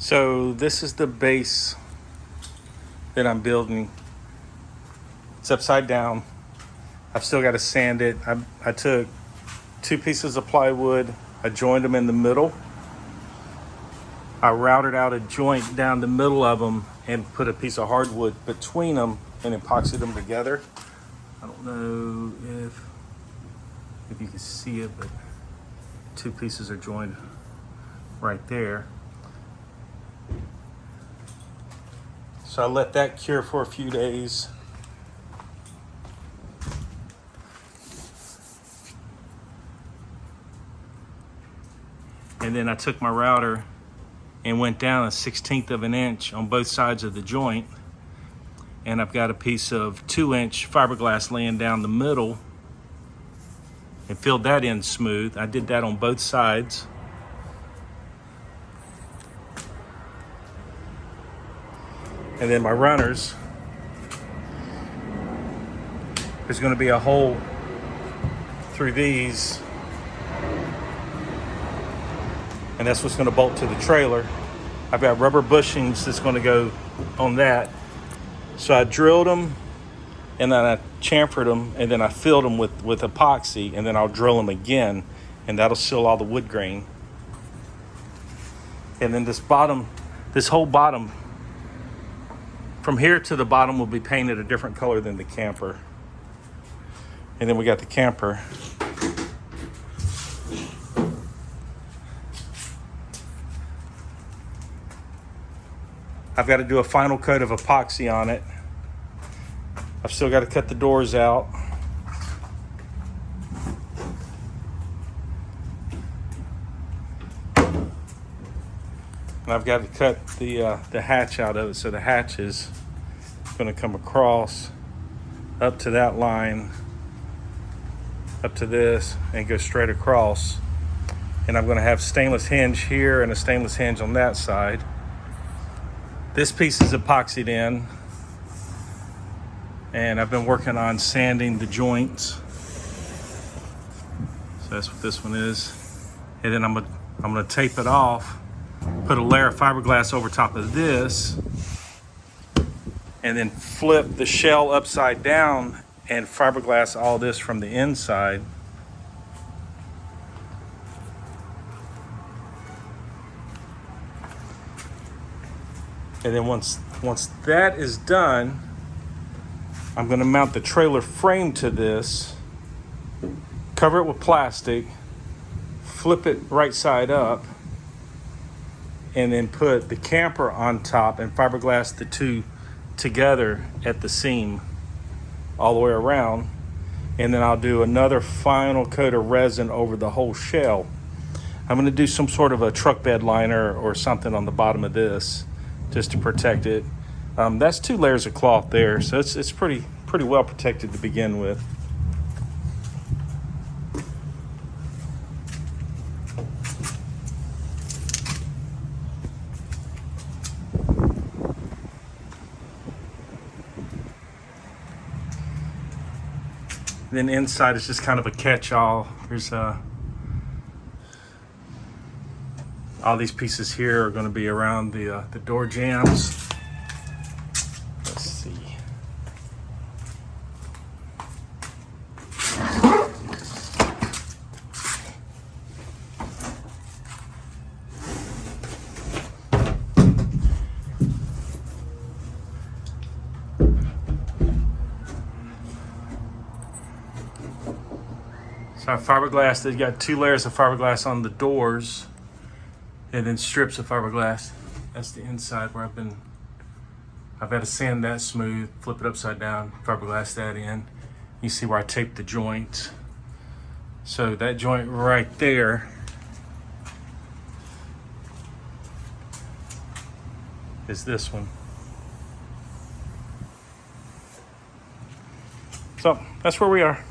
So this is the base that I'm building. It's upside down. I've still got to sand it. I took 2 pieces of plywood. I joined them in the middle. I routed out a joint down the middle of them and put a piece of hardwood between them and epoxied them together. I don't know if you can see it, but 2 pieces are joined right there. So I let that cure for a few days. And then I took my router and went down 1/16 of an inch on both sides of the joint. And I've got a piece of 2-inch fiberglass laying down the middle and filled that in smooth. I did that on both sides. And then my runners, there's going to be a hole through these, and that's what's going to bolt to the trailer. I've got rubber bushings that's going to go on that. So I drilled them, and then I chamfered them, and then I filled them with epoxy, and then I'll drill them again, and that'll seal all the wood grain. And then this whole bottom, from here to the bottom, will be painted a different color than the camper. And then we got the camper. I've got to do a final coat of epoxy on it. I've still got to cut the doors out. And I've got to cut the hatch out of it. So the hatch is going to come across up to that line, up to this, and go straight across. And I'm going to have stainless hinge here and a stainless hinge on that side. This piece is epoxied in, and I've been working on sanding the joints. So that's what this one is. And then I'm gonna tape it off, put a layer of fiberglass over top of this, and then flip the shell upside down and fiberglass all this from the inside. And then once that is done, I'm going to mount the trailer frame to this, cover it with plastic, flip it right side up, and then put the camper on top and fiberglass the 2 together at the seam all the way around. And then I'll do another final coat of resin over the whole shell. I'm going to do some sort of a truck bed liner or something on the bottom of this, just to protect it. That's 2 layers of cloth there, so it's pretty well protected to begin with. Then inside is just kind of a catch-all. There's all these pieces here are going to be around the door jambs. Let's see. So fiberglass, they've got 2 layers of fiberglass on the doors, and then strips of fiberglass. That's the inside where I've had to sand that smooth, flip it upside down, fiberglass that in. You see where I taped the joint. So that joint right there is this one. So that's where we are.